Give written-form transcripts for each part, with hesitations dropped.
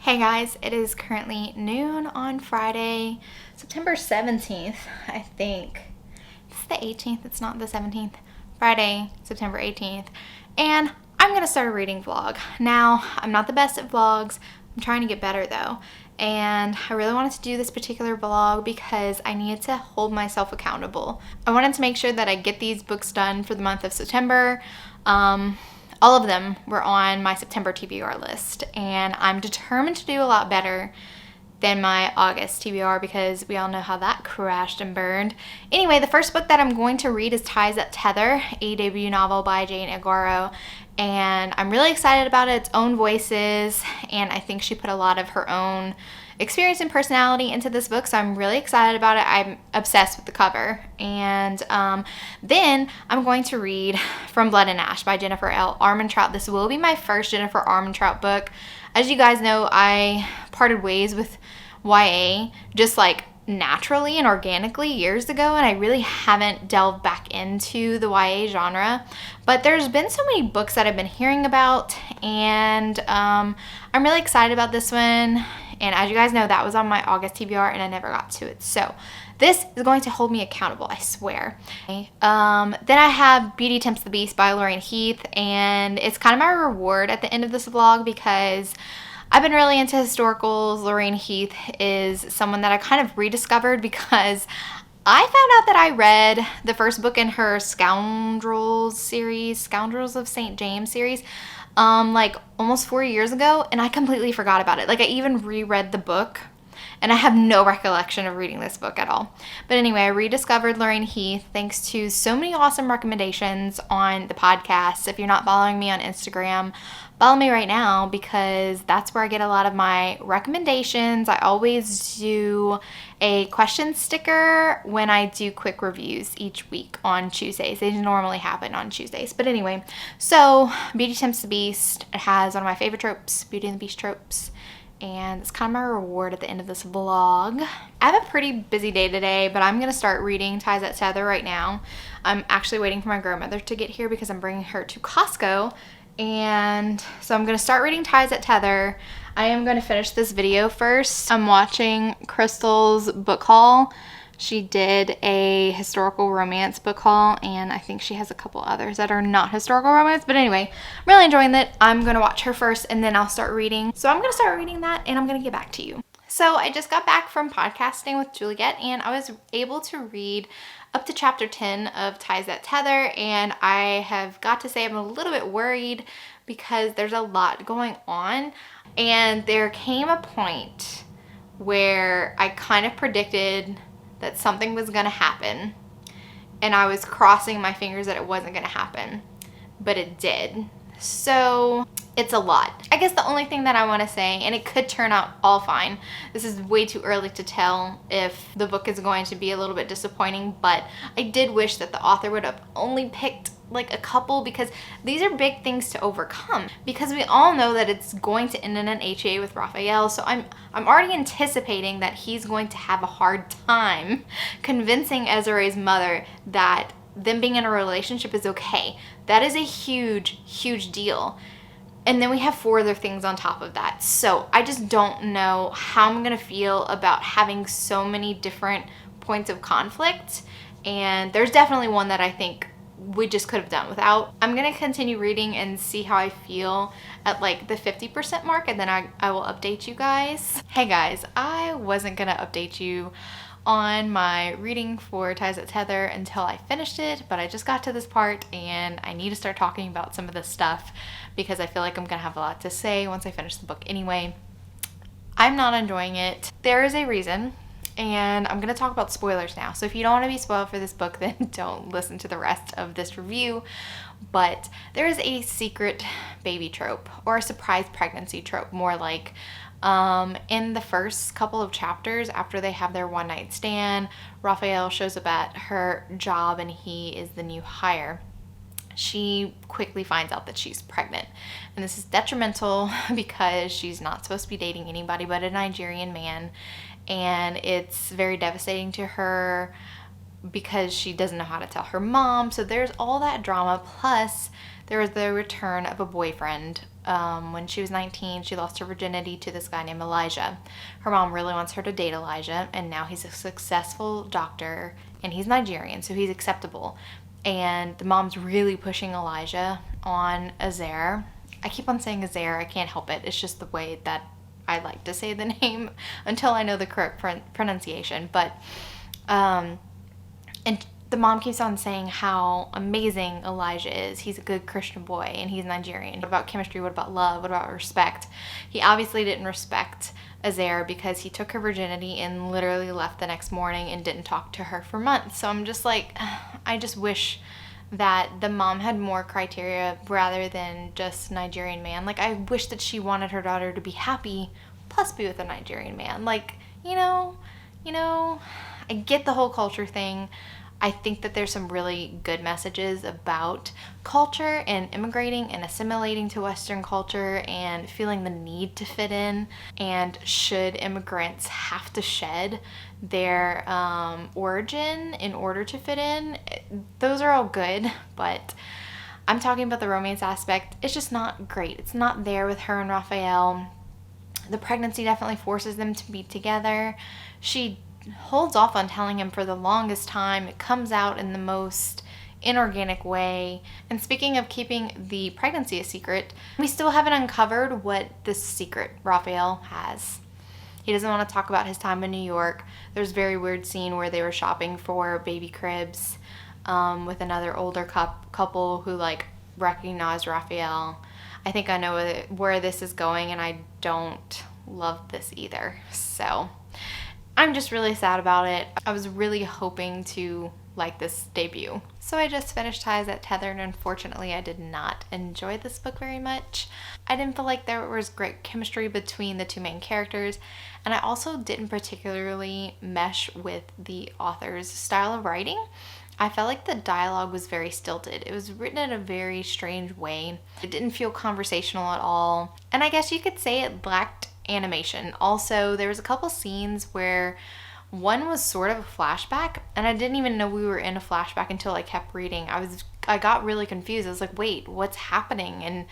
Hey guys, it is currently noon on Friday, September 17th, I think. It's the 18th, it's not the 17th. Friday, September 18th. And I'm going to start a reading vlog. Now, I'm not the best at vlogs. I'm trying to get better though. And I really wanted to do this particular vlog because I needed to hold myself accountable. I wanted to make sure that I get these books done for the month of September. All of them were on my September TBR list, and I'm determined to do a lot better than my August TBR because we all know how that crashed and burned. Anyway, the first book that I'm going to read is Ties That Tether, a debut novel by Jane Aguero, and I'm really excited about it. Its own voices, and I think she put a lot of her own experience and personality into this book, so I'm really excited about it. I'm obsessed with the cover. And then I'm going to read From Blood and Ash by Jennifer L. Armentrout. This will be my first Jennifer Armentrout book. As you guys know, I parted ways with YA just like naturally and organically years ago, and I really haven't delved back into the YA genre. But there's been so many books that I've been hearing about, and I'm really excited about this one. And as you guys know, that was on my August TBR and I never got to it. So this is going to hold me accountable, I swear. Then I have Beauty Tempts the Beast by Lorraine Heath, and it's kind of my reward at the end of this vlog because I've been really into historicals. Lorraine Heath is someone that I kind of rediscovered because I found out that I read the first book in her Scoundrels series, Scoundrels of St. James series, like almost 4 years ago, and I completely forgot about it. Like, I even reread the book, and I have no recollection of reading this book at all. But anyway, I rediscovered Lorraine Heath thanks to so many awesome recommendations on the podcast. If you're not following me on Instagram, follow me right now because that's where I get a lot of my recommendations. I always do a question sticker when I do quick reviews each week on Tuesdays. They normally happen on Tuesdays. But anyway, so Beauty Tempts the Beast. It has one of my favorite tropes, Beauty and the Beast tropes. And it's kind of my reward at the end of this vlog. I have a pretty busy day today, but I'm going to start reading Ties That Tether right now. I'm actually waiting for my grandmother to get here because I'm bringing her to Costco. And so I'm going to start reading Ties That Tether. I am going to finish this video first. I'm watching Crystal's book haul. She did a historical romance book haul, and I think she has a couple others that are not historical romance. But anyway, I'm really enjoying it. I'm going to watch her first, and then I'll start reading. So I'm going to start reading that, and I'm going to get back to you. So I just got back from podcasting with Juliet, and I was able to read up to chapter 10 of Ties That Tether, and I have got to say I'm a little bit worried because there's a lot going on, and there came a point where I kind of predicted that something was going to happen, and I was crossing my fingers that it wasn't going to happen, but it did. So it's a lot. I guess the only thing that I want to say, and it could turn out all fine, this is way too early to tell if the book is going to be a little bit disappointing, but I did wish that the author would have only picked like a couple, because these are big things to overcome, because we all know that it's going to end in an HA with Raphael. So I'm already anticipating that he's going to have a hard time convincing Ezere's mother that them being in a relationship is okay. That is a huge deal. And then we have 4 other things on top of that. So I just don't know how I'm gonna feel about having so many different points of conflict. And there's definitely one that I think we just could have done without. I'm gonna continue reading and see how I feel at like the 50% mark, and then I will update you guys. Hey guys, I wasn't gonna update you on my reading for Ties That Tether until I finished it, but I just got to this part and I need to start talking about some of this stuff because I feel like I'm gonna have a lot to say once I finish the book anyway. I'm not enjoying it. There is a reason, and I'm gonna talk about spoilers now. So if you don't want to be spoiled for this book, then don't listen to the rest of this review. But there is a secret baby trope, or a surprise pregnancy trope, more like. In the first couple of chapters after they have their one night stand, Raphael shows up at her job and he is the new hire. She quickly finds out that she's pregnant, and this is detrimental because she's not supposed to be dating anybody but a Nigerian man, and it's very devastating to her because she doesn't know how to tell her mom. So there's all that drama, plus there was the return of a boyfriend. When she was 19, she lost her virginity to this guy named Elijah. Her mom really wants her to date Elijah, and now he's a successful doctor, and he's Nigerian, so he's acceptable. And the mom's really pushing Elijah on Azair. I keep on saying Azair, I can't help it. It's just the way that I like to say the name until I know the correct pronunciation. But, and the mom keeps on saying how amazing Elijah is. He's a good Christian boy and he's Nigerian. What about chemistry? What about love? What about respect? He obviously didn't respect Azair because he took her virginity and literally left the next morning and didn't talk to her for months. So I'm just like, I just wish that the mom had more criteria rather than just Nigerian man. Like, I wish that she wanted her daughter to be happy plus be with a Nigerian man. Like, you know, I get the whole culture thing. I think that there's some really good messages about culture and immigrating and assimilating to Western culture and feeling the need to fit in, and should immigrants have to shed their origin in order to fit in. Those are all good, but I'm talking about the romance aspect. It's just not great. It's not there with her and Raphael. The pregnancy definitely forces them to be together. She holds off on telling him for the longest time. It comes out in the most inorganic way. And speaking of keeping the pregnancy a secret, we still haven't uncovered what this secret Raphael has. He doesn't want to talk about his time in New York. There's a very weird scene where they were shopping for baby cribs with another older couple who like recognized Raphael. I think I know where this is going, and I don't love this either. So I'm just really sad about it. I was really hoping to like this debut. So I just finished Ties at Tether, and unfortunately I did not enjoy this book very much. I didn't feel like there was great chemistry between the two main characters, and I also didn't particularly mesh with the author's style of writing. I felt like the dialogue was very stilted. It was written in a very strange way. It didn't feel conversational at all, and I guess you could say it lacked animation. Also, there was a couple scenes where one was sort of a flashback, and I didn't even know we were in a flashback until I kept reading. I got really confused. I was like, wait, what's happening? And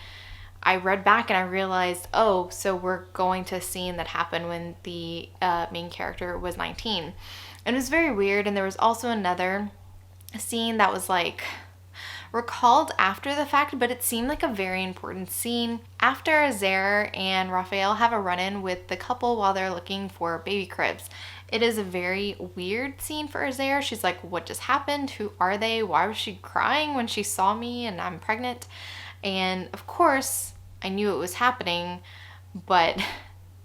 I read back and I realized, oh, so we're going to a scene that happened when the main character was 19. And it was very weird. And there was also another scene that was like recalled after the fact, but it seemed like a very important scene. After Azair and Raphael have a run-in with the couple while they're looking for baby cribs, it is a very weird scene for Azair. She's like, what just happened? Who are they? Why was she crying when she saw me and I'm pregnant? And of course, I knew it was happening, but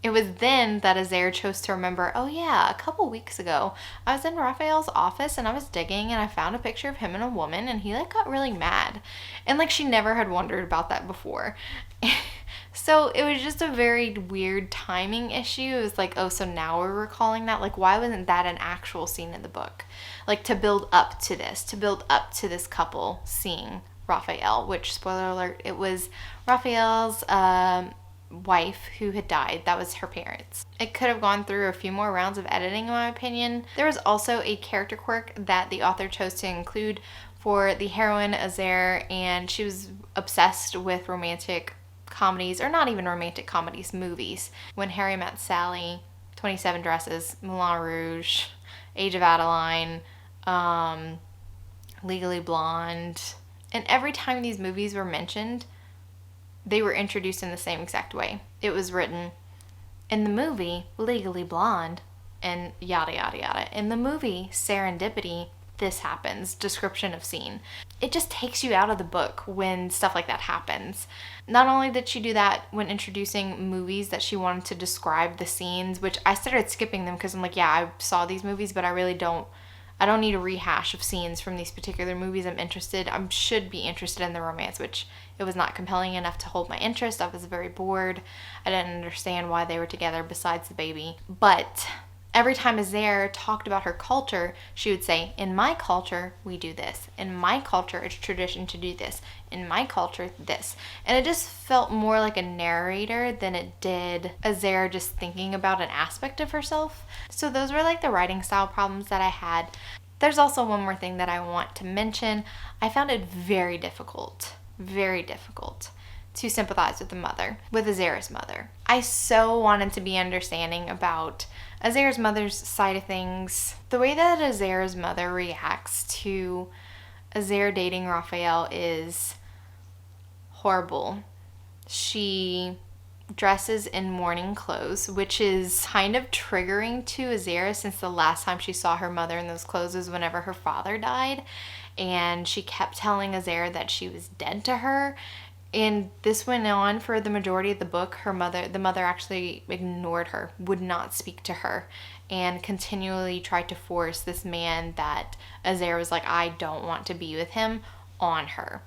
it was then that Azair chose to remember, oh yeah, a couple weeks ago, I was in Raphael's office and I was digging and I found a picture of him and a woman, and he like got really mad. And like she never had wondered about that before. So it was just a very weird timing issue. It was like, oh, so now we're recalling that? Like, why wasn't that an actual scene in the book? Like, to build up to this couple seeing Raphael, which, spoiler alert, it was Raphael's wife who had died. That was her parents. It could have gone through a few more rounds of editing, in my opinion. There was also a character quirk that the author chose to include for the heroine, Azair, and she was obsessed with romantic comedies, or not even romantic comedies, movies. When Harry Met Sally, 27 Dresses, Moulin Rouge, Age of Adeline, Legally Blonde, and every time these movies were mentioned, they were introduced in the same exact way. It was written, in the movie Legally Blonde, and yada yada yada. In the movie Serendipity, this happens, description of scene. It just takes you out of the book when stuff like that happens. Not only did she do that when introducing movies that she wanted to describe the scenes, which I started skipping them because I'm like, yeah, I saw these movies, but I don't need a rehash of scenes from these particular movies. I should be interested in the romance, which it was not compelling enough to hold my interest. I was very bored. I didn't understand why they were together besides the baby. But every time Azair talked about her culture, she would say, in my culture, we do this. In my culture, it's tradition to do this. In my culture, this. And it just felt more like a narrator than it did Azair just thinking about an aspect of herself. So those were like the writing style problems that I had. There's also one more thing that I want to mention. I found it very difficult very difficult to sympathize with the mother, with Azera's mother. I so wanted to be understanding about Azera's mother's side of things. The way that Azera's mother reacts to Azera dating Raphael is horrible. She dresses in mourning clothes, which is kind of triggering to Azera, since the last time she saw her mother in those clothes was whenever her father died, and she kept telling Azera that she was dead to her. And this went on for the majority of the book. The mother actually ignored her, would not speak to her, and continually tried to force this man that Azera was like, I don't want to be with him, on her.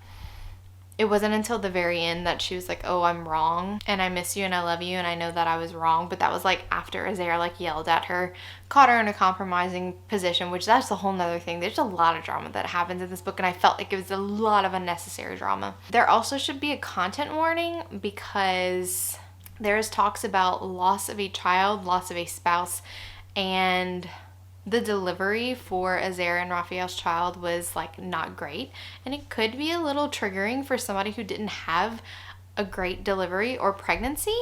It wasn't until the very end that she was like, oh, I'm wrong, and I miss you, and I love you, and I know that I was wrong. But that was like after Azera like yelled at her, caught her in a compromising position, which that's a whole nother thing. There's a lot of drama that happens in this book, and I felt like it was a lot of unnecessary drama. There also should be a content warning, because there's talks about loss of a child, loss of a spouse, and the delivery for Azera and Raphael's child was like not great, and it could be a little triggering for somebody who didn't have a great delivery or pregnancy.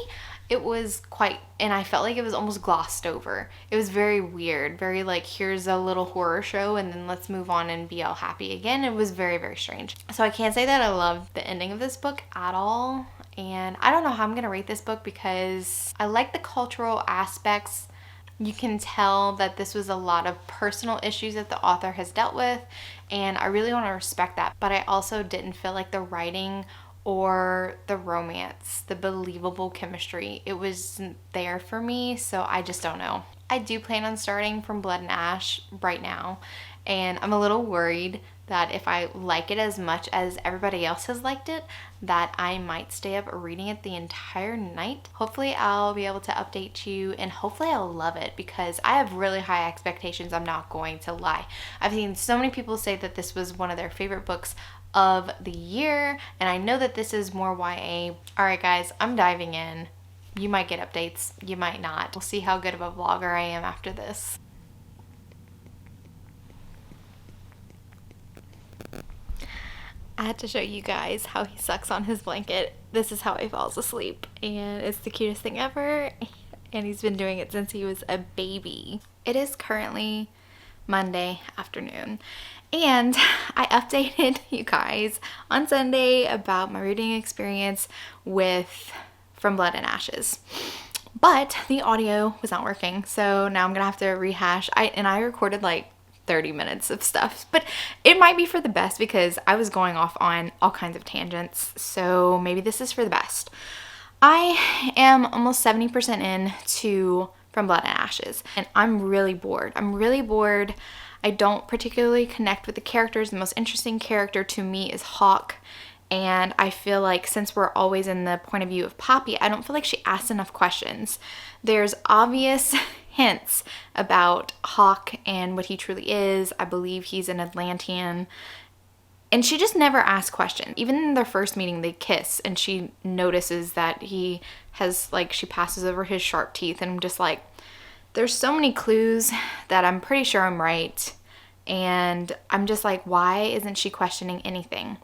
It was quite, and I felt like it was almost glossed over. It was very weird, very like, here's a little horror show and then let's move on and be all happy again. It was very, very strange. So I can't say that I loved the ending of this book at all, and I don't know how I'm gonna rate this book, because I like the cultural aspects. You can tell that this was a lot of personal issues that the author has dealt with, and I really want to respect that. But I also didn't feel like the writing or the romance, the believable chemistry, it wasn't there for me, so I just don't know. I do plan on starting From Blood and Ash right now, and I'm a little worried that if I like it as much as everybody else has liked it, that I might stay up reading it the entire night. Hopefully I'll be able to update you, and hopefully I'll love it, because I have really high expectations, I'm not going to lie. I've seen so many people say that this was one of their favorite books of the year, and I know that this is more YA. Alright guys, I'm diving in. You might get updates, you might not. We'll see how good of a vlogger I am after this. I had to show you guys how he sucks on his blanket. This is how he falls asleep, and it's the cutest thing ever, and he's been doing it since he was a baby. It is currently Monday afternoon, and I updated you guys on Sunday about my reading experience with From Blood and Ashes. But the audio was not working, so now I'm gonna have to rehash. I recorded like 30 minutes of stuff, but it might be for the best, because I was going off on all kinds of tangents, so maybe this is for the best. I am almost 70% in to From Blood and Ashes, and I'm really bored. I don't particularly connect with the characters. The most interesting character to me is Hawk, and I feel like since we're always in the point of view of Poppy, I don't feel like she asks enough questions. There's obvious hints about Hawk and what he truly is. I believe he's an Atlantean, and she just never asks questions. Even in their first meeting, they kiss, and she notices that he has, like, she passes over his sharp teeth, and I'm just like, there's so many clues that I'm pretty sure I'm right, and I'm just like, why isn't she questioning anything?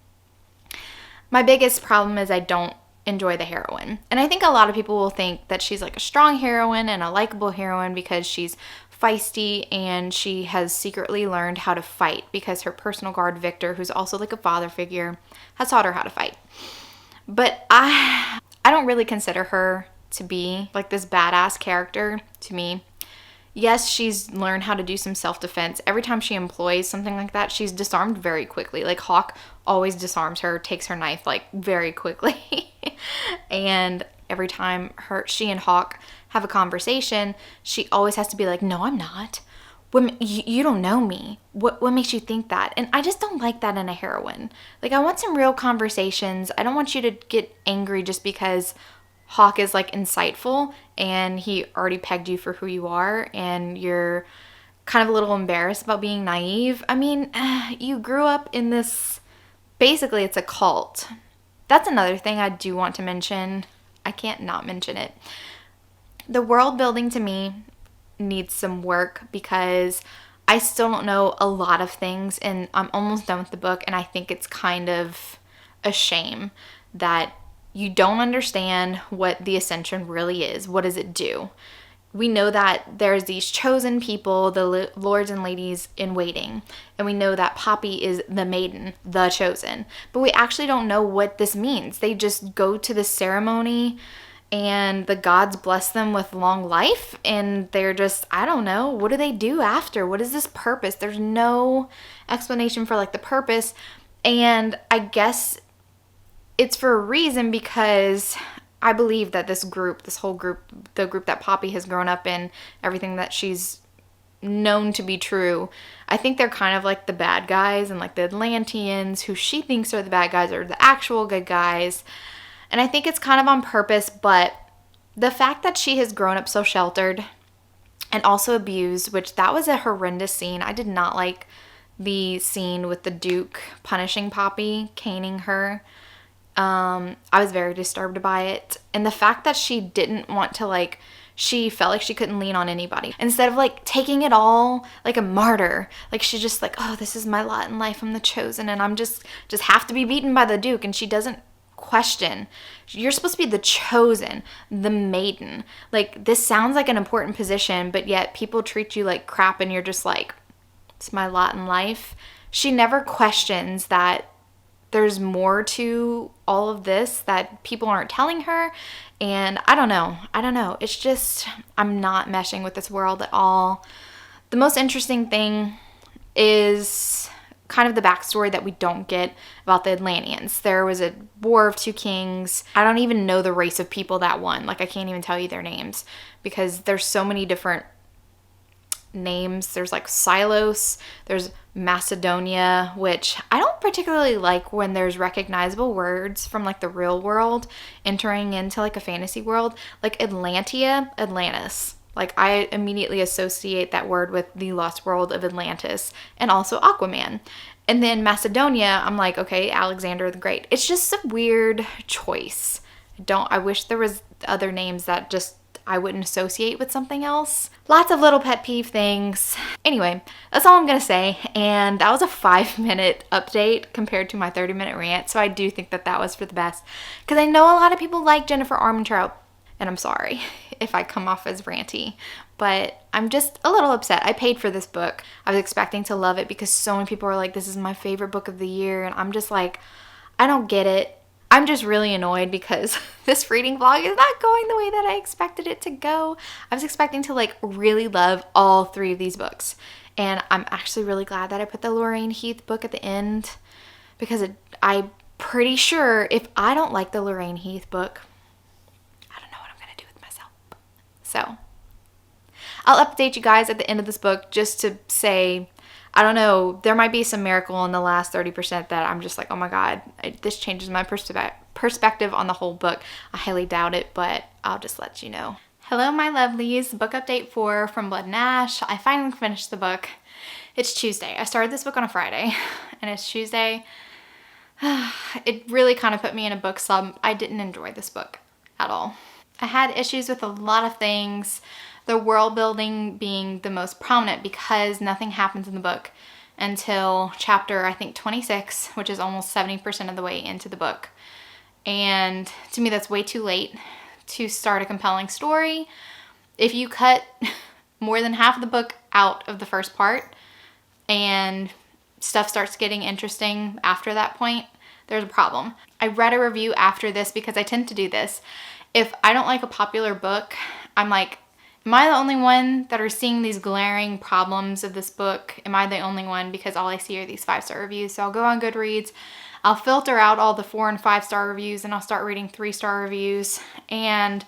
My biggest problem is I don't enjoy the heroine. And I think a lot of people will think that she's like a strong heroine and a likable heroine because she's feisty and she has secretly learned how to fight, because her personal guard, Victor, who's also like a father figure, has taught her how to fight. But I don't really consider her to be like this badass character to me. Yes, she's learned how to do some self-defense. Every time she employs something like that, she's disarmed very quickly. Like Hawk always disarms her, takes her knife like very quickly. And every time she and Hawk have a conversation, she always has to be like, no, I'm not. You don't know me. What makes you think that? And I just don't like that in a heroine. Like, I want some real conversations. I don't want you to get angry just because Hawk is like insightful and he already pegged you for who you are and you're kind of a little embarrassed about being naive. I mean, you grew up in this, basically it's a cult. That's another thing I do want to mention. I can't not mention it. The world building to me needs some work because I still don't know a lot of things, and I'm almost done with the book, and I think it's kind of a shame that you don't understand what the ascension really is. What does it do? We know that there's these chosen people, the lords and ladies in waiting. And we know that Poppy is the maiden, the chosen. But we actually don't know what this means. They just go to the ceremony and the gods bless them with long life. And they're just, I don't know, what do they do after? What is this purpose? There's no explanation for like the purpose. And I guess it's for a reason, because I believe that this whole group, the group that Poppy has grown up in, everything that she's known to be true, I think they're kind of like the bad guys, and like the Atlanteans, who she thinks are the bad guys, are the actual good guys. And I think it's kind of on purpose, but the fact that she has grown up so sheltered and also abused, which that was a horrendous scene. I did not like the scene with the Duke punishing Poppy, caning her. I was very disturbed by it. And the fact that she didn't want to she felt like she couldn't lean on anybody. Instead of taking it all like a martyr, she's just oh, this is my lot in life. I'm the chosen and I'm just have to be beaten by the Duke. And she doesn't question. You're supposed to be the chosen, the maiden. This sounds like an important position, but yet people treat you like crap and you're just it's my lot in life. She never questions that there's more to all of this that people aren't telling her. And I don't know. It's just, I'm not meshing with this world at all. The most interesting thing is kind of the backstory that we don't get about the Atlanteans. There was a war of two kings. I don't even know the race of people that won. I can't even tell you their names because there's so many different names. There's Silos, there's Macedonia, which I don't particularly like when there's recognizable words from the real world entering into a fantasy world, Atlantia, Atlantis. I immediately associate that word with the lost world of Atlantis and also Aquaman. And then Macedonia, I'm okay, Alexander the Great. It's just a weird choice. I wish there was other names that just I wouldn't associate with something else. Lots of little pet peeve things. Anyway, that's all I'm gonna say. And that was a 5-minute update compared to my 30-minute rant. So I do think that was for the best. Because I know a lot of people like Jennifer Armentrout. And I'm sorry if I come off as ranty. But I'm just a little upset. I paid for this book. I was expecting to love it because so many people are this is my favorite book of the year. And I'm just I don't get it. I'm just really annoyed because this reading vlog is not going the way that I expected it to go. I was expecting to really love all 3 of these books. And I'm actually really glad that I put the Lorraine Heath book at the end because I'm pretty sure if I don't like the Lorraine Heath book, I don't know what I'm going to do with myself. So I'll update you guys at the end of this book just to say, I don't know, there might be some miracle in the last 30% that I'm just oh my God, this changes my perspective on the whole book. I highly doubt it, but I'll just let you know. Hello, my lovelies. Book update 4 from Blood and Ash. I finally finished the book. It's Tuesday. I started this book on a Friday, and it's Tuesday. It really kind of put me in a book slump. I didn't enjoy this book at all. I had issues with a lot of things. The world building being the most prominent because nothing happens in the book until chapter, I think, 26, which is almost 70% of the way into the book. And to me, that's way too late to start a compelling story. If you cut more than half of the book out of the first part and stuff starts getting interesting after that point, there's a problem. I read a review after this because I tend to do this. If I don't like a popular book, I'm am I the only one that are seeing these glaring problems of this book? Am I the only one? Because all I see are these 5-star reviews. So I'll go on Goodreads, I'll filter out all the 4- and 5-star reviews, and I'll start reading 3-star reviews. And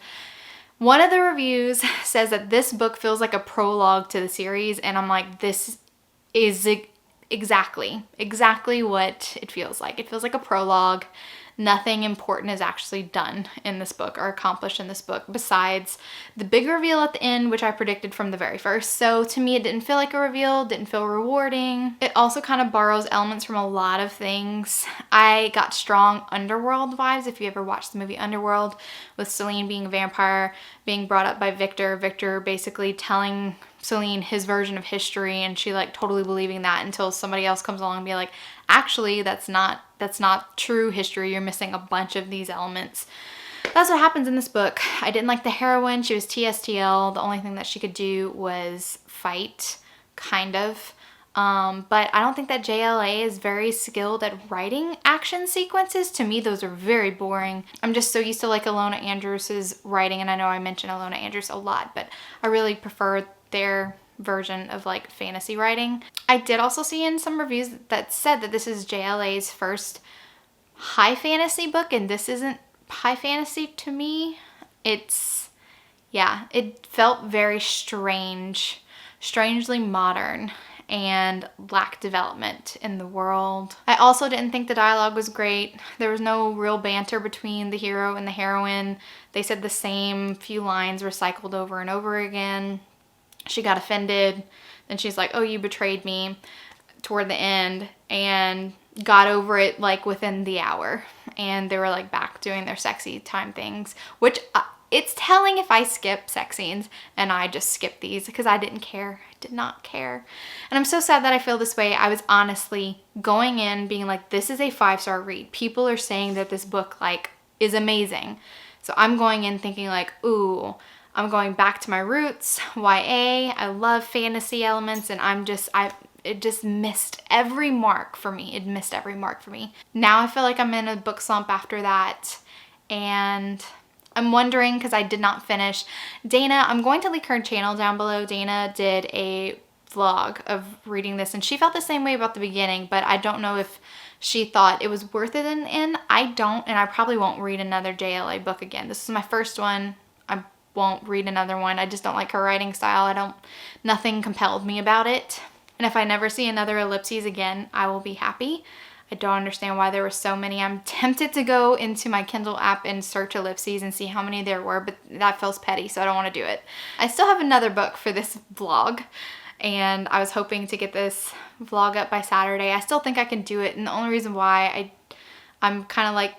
one of the reviews says that this book feels like a prologue to the series. And I'm this is exactly what it feels like. It feels like a prologue. Nothing important is actually done in this book or accomplished in this book besides the big reveal at the end, which I predicted from the very first. So to me, it didn't feel like a reveal, didn't feel rewarding. It also kind of borrows elements from a lot of things. I got strong Underworld vibes. If you ever watched the movie Underworld with Celine being a vampire, being brought up by Victor basically telling Celine his version of history, and she like totally believing that until somebody else comes along and be like, actually, that's not true history. You're missing a bunch of these elements. That's what happens in this book. I didn't like the heroine. She was TSTL. The only thing that she could do was fight, kind of. But I don't think that JLA is very skilled at writing action sequences. To me, those are very boring. I'm just so used to like Ilona Andrews' writing, and I know I mention Ilona Andrews a lot, but I really prefer their version of like fantasy writing. I did also see in some reviews that said that this is JLA's first high fantasy book, and this isn't high fantasy to me. It felt very strange, strangely modern, and lacked development in the world. I also didn't think the dialogue was great. There was no real banter between the hero and the heroine. They said the same few lines recycled over and over again. She got offended, then she's like, oh, you betrayed me toward the end, and got over it like within the hour, and they were like back doing their sexy time things, which it's telling if I skip sex scenes, and I just skip these because I didn't care. I did not care. And I'm so sad that I feel this way. I was honestly going in being like, this is a 5-star read. People are saying that this book like is amazing. So I'm going in thinking like, ooh, I'm going back to my roots, YA. I love fantasy elements, and it just missed every mark for me. It missed every mark for me. Now I feel like I'm in a book slump after that, and I'm wondering, because I did not finish. Dana, I'm going to link her channel down below. Dana did a vlog of reading this, and she felt the same way about the beginning, but I don't know if she thought it was worth it in the end. I don't, and I probably won't read another JLA book again. This is my first one. I won't read another one. I just don't like her writing style. Nothing compelled me about it. And if I never see another Ellipses again, I will be happy. I don't understand why there were so many. I'm tempted to go into my Kindle app and search Ellipses and see how many there were, but that feels petty, so I don't want to do it. I still have another book for this vlog, and I was hoping to get this vlog up by Saturday. I still think I can do it, and the only reason why I'm kind of like,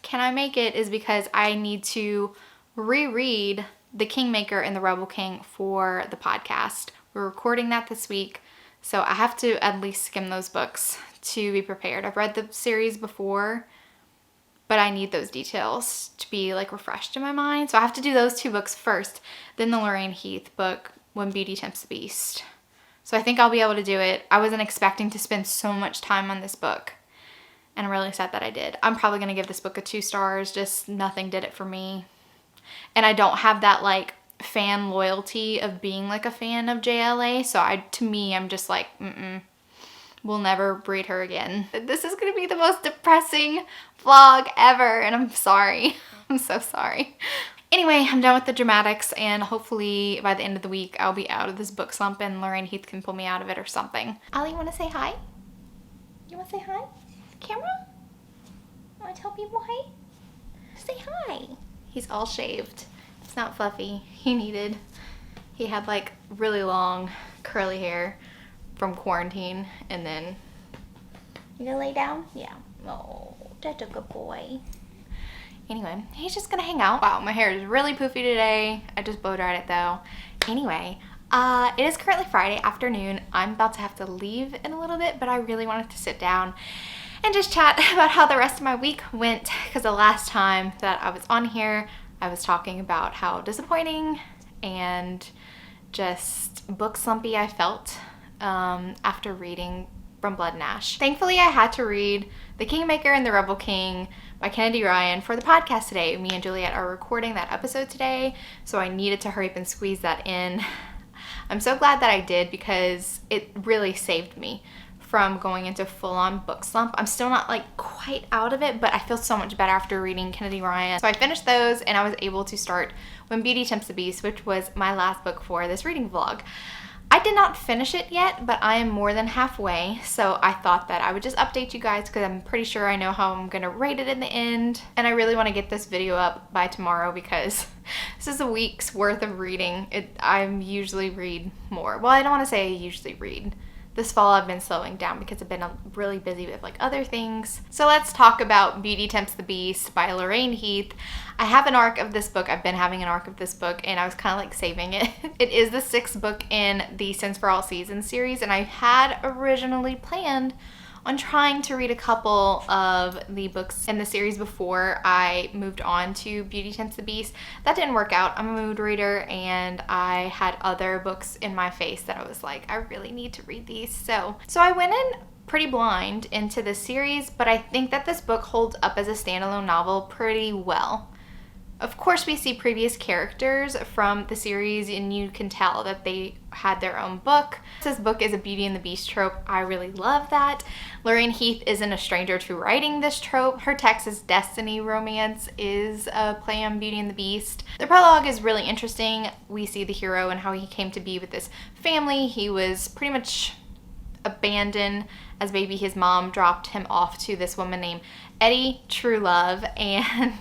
can I make it, is because I need to reread The Kingmaker and the Rebel King for the podcast. We're recording that this week, so I have to at least skim those books to be prepared. I've read the series before, but I need those details to be like refreshed in my mind. So I have to do those 2 books first, then the Lorraine Heath book, When Beauty Tempts the Beast. So I think I'll be able to do it. I wasn't expecting to spend so much time on this book, and I'm really sad that I did. I'm probably going to give this book a 2 stars, just nothing did it for me. And I don't have that like fan loyalty of being like a fan of JLA, so to me, I'm just like, we'll never read her again. This is gonna be the most depressing vlog ever, and I'm sorry. I'm so sorry. Anyway, I'm done with the dramatics, and hopefully by the end of the week, I'll be out of this book slump and Lorraine Heath can pull me out of it or something. Ollie, you wanna say hi? You wanna say hi? Camera? Wanna tell people hi? Say hi. He's all shaved. It's not fluffy. He had like really long curly hair from quarantine, and then you gonna lay down? Yeah. Oh, that's a good boy. Anyway, he's just gonna hang out. Wow, my hair is really poofy today. I just blow dried it though. Anyway, it is currently Friday afternoon. I'm about to have to leave in a little bit, but I really wanted to sit down and just chat about how the rest of my week went, because the last time that I was on here, I was talking about how disappointing and just book slumpy I felt after reading From Blood and Ash. Thankfully, I had to read The Kingmaker and the Rebel King by Kennedy Ryan for the podcast today. Me and Juliet are recording that episode today, so I needed to hurry up and squeeze that in. I'm so glad that I did, because it really saved me from going into full-on book slump. I'm still not like quite out of it, but I feel so much better after reading Kennedy Ryan. So I finished those, and I was able to start When Beauty Tempts the Beast, which was my last book for this reading vlog. I did not finish it yet, but I am more than halfway, so I thought that I would just update you guys, because I'm pretty sure I know how I'm gonna rate it in the end. And I really want to get this video up by tomorrow, because this is a week's worth of reading. I usually read more. Well, I don't want to say I usually read. This fall I've been slowing down because I've been really busy with like other things. So let's talk about Beauty Tempts the Beast by Lorraine Heath. I have an arc of this book. I've been having an arc of this book and I was kind of like saving it. It is the 6th book in the Sense for All Seasons series, and I had originally planned on trying to read a couple of the books in the series before I moved on to Beauty Tempts the Beast. That didn't work out. I'm a mood reader and I had other books in my face that I was like, I really need to read these. So I went in pretty blind into this series, but I think that this book holds up as a standalone novel pretty well. Of course, we see previous characters from the series and you can tell that they had their own book. This book is a Beauty and the Beast trope. I really love that. Lorraine Heath isn't a stranger to writing this trope. Her Texas Destiny romance is a play on Beauty and the Beast. The prologue is really interesting. We see the hero and how he came to be with this family. He was pretty much abandoned as baby. His mom dropped him off to this woman named Eddie Truelove, and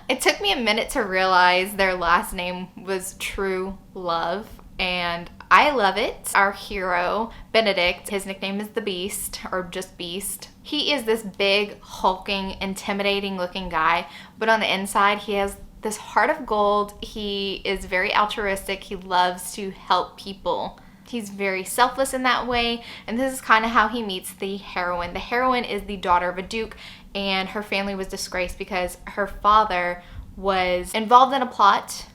it took me a minute to realize their last name was True Love, and I love it. Our hero, Benedict, his nickname is the Beast, or just Beast. He is this big, hulking, intimidating looking guy, but on the inside he has this heart of gold. He is very altruistic. He loves to help people. He's very selfless in that way, and this is kind of how he meets the heroine. The heroine is the daughter of a duke, and her family was disgraced because her father was involved in a plot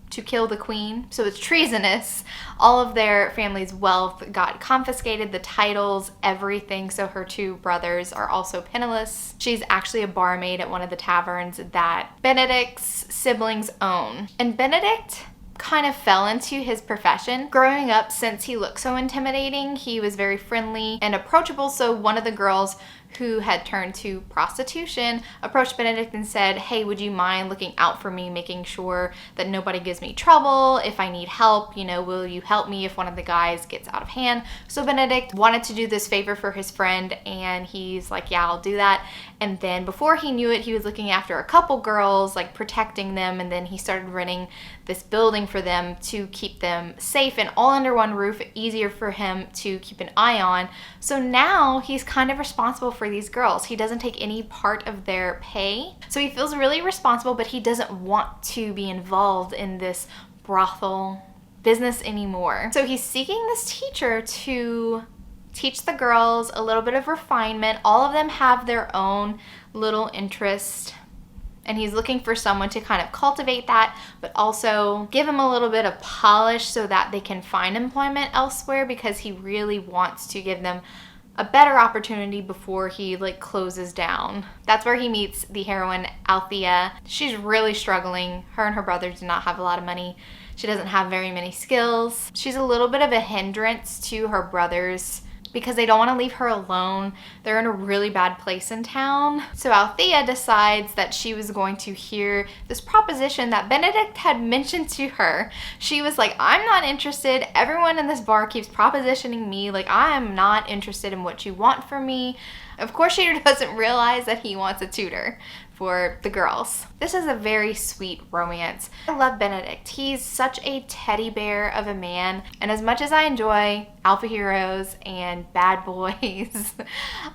to kill the queen, so it's treasonous. All of their family's wealth got confiscated, the titles, everything, so her 2 brothers are also penniless. She's actually a barmaid at one of the taverns that Benedict's siblings own. And Benedict kind of fell into his profession. Growing up, since he looked so intimidating, he was very friendly and approachable, so one of the girls who had turned to prostitution approached Benedict and said, hey, would you mind looking out for me, making sure that nobody gives me trouble? If I need help, will you help me if one of the guys gets out of hand? So Benedict wanted to do this favor for his friend, and he's like, yeah, I'll do that. And then before he knew it, he was looking after a couple girls, like protecting them, and then he started renting this building for them to keep them safe and all under one roof, easier for him to keep an eye on. So now he's kind of responsible for these girls. He doesn't take any part of their pay. So he feels really responsible, but he doesn't want to be involved in this brothel business anymore. So he's seeking this teacher to teach the girls a little bit of refinement. All of them have their own little interest, and he's looking for someone to kind of cultivate that, but also give him a little bit of polish so that they can find employment elsewhere, because he really wants to give them a better opportunity before he closes down. That's where he meets the heroine, Althea. She's really struggling. Her and her brother do not have a lot of money. She doesn't have very many skills. She's a little bit of a hindrance to her brothers because they don't want to leave her alone. They're in a really bad place in town. So Althea decides that she was going to hear this proposition that Benedict had mentioned to her. She was like, I'm not interested. Everyone in this bar keeps propositioning me. I'm not interested in what you want from me. Of course, she doesn't realize that he wants a tutor for the girls. This is a very sweet romance. I love Benedict. He's such a teddy bear of a man, and as much as I enjoy alpha heroes and bad boys,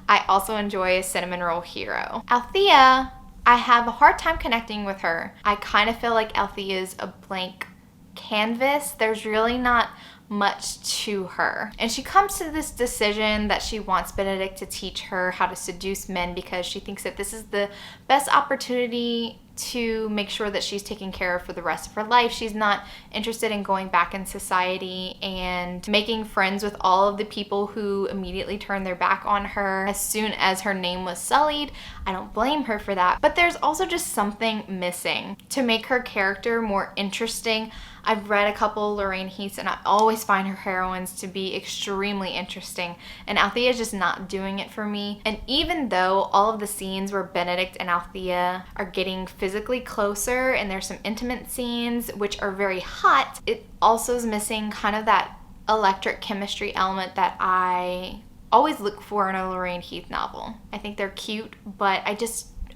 I also enjoy a cinnamon roll hero. Althea, I have a hard time connecting with her. I kind of feel like Althea is a blank canvas. There's really not much to her. And she comes to this decision that she wants Benedict to teach her how to seduce men because she thinks that this is the best opportunity to make sure that she's taken care of for the rest of her life. She's not interested in going back in society and making friends with all of the people who immediately turned their back on her as soon as her name was sullied. I don't blame her for that. But there's also just something missing to make her character more interesting. I've read a couple Lorraine Heaths and I always find her heroines to be extremely interesting, and Althea is just not doing it for me. And even though all of the scenes where Benedict and Althea are getting physically closer and there's some intimate scenes which are very hot, it also is missing kind of that electric chemistry element that I always look for in a Lorraine Heath novel. I think they're cute, but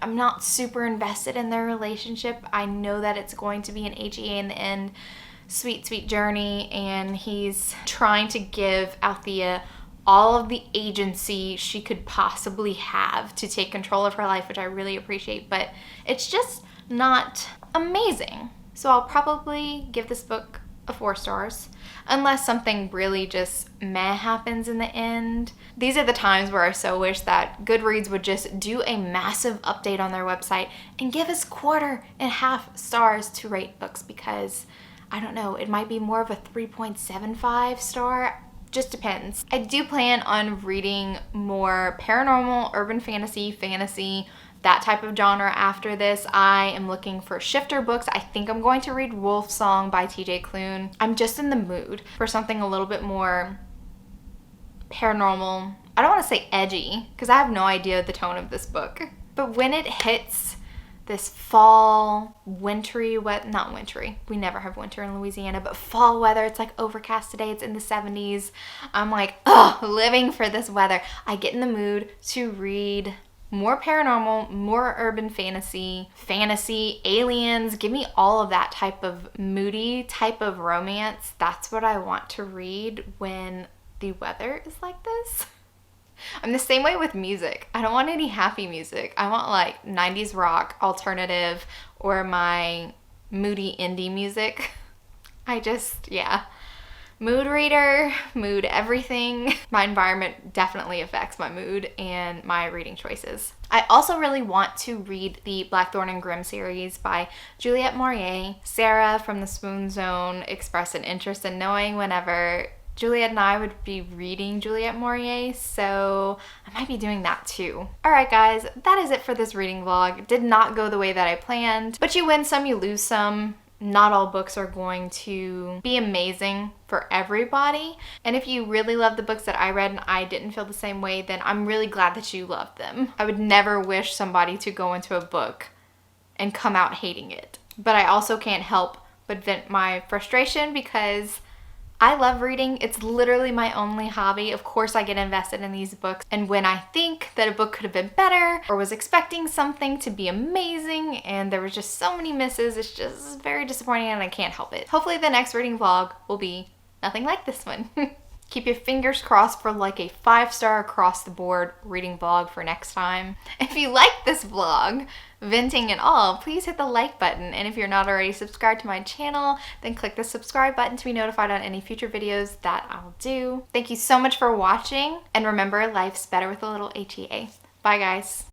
I'm not super invested in their relationship. I know that it's going to be an HEA in the end, sweet, sweet journey, and he's trying to give Althea all of the agency she could possibly have to take control of her life, which I really appreciate, but it's just not amazing. So I'll probably give this book a 4 stars, unless something really just meh happens in the end. These are the times where I so wish that Goodreads would just do a massive update on their website and give us 1.5 stars to rate books, because I don't know, it might be more of a 3.75 star. Just depends. I do plan on reading more paranormal, urban fantasy, that type of genre after this. I am looking for shifter books. I think I'm going to read Wolf Song by TJ Klune. I'm just in the mood for something a little bit more paranormal. I don't want to say edgy, because I have no idea the tone of this book. But when it hits this fall, wintry, not wintry, we never have winter in Louisiana, but fall weather, it's like overcast today, it's in the 70s. I'm like, oh, living for this weather. I get in the mood to read more paranormal, more urban fantasy, aliens. Give me all of that type of moody type of romance. That's what I want to read when the weather is like this. I'm the same way with music. I don't want any happy music. I want like 90s rock, alternative, or my moody indie music. Yeah. Mood reader, mood everything. My environment definitely affects my mood and my reading choices. I also really want to read the Blackthorn and Grimm series by Juliette Maurier. Sarah from the Swoon Zone expressed an interest in knowing whenever Juliette and I would be reading Juliette Maurier, so I might be doing that too. Alright guys, that is it for this reading vlog. It did not go the way that I planned, but you win some, you lose some. Not all books are going to be amazing for everybody. And if you really love the books that I read and I didn't feel the same way, then I'm really glad that you loved them. I would never wish somebody to go into a book and come out hating it. But I also can't help but vent my frustration, because I love reading. It's literally my only hobby. Of course I get invested in these books, and when I think that a book could have been better or was expecting something to be amazing and there was just so many misses, it's just very disappointing and I can't help it. Hopefully the next reading vlog will be nothing like this one. Keep your fingers crossed for like a 5-star across the board reading vlog for next time. If you like this vlog, venting and all, please hit the like button. And if you're not already subscribed to my channel, then click the subscribe button to be notified on any future videos that I'll do. Thank you so much for watching. And remember, life's better with a little HEA. Bye guys.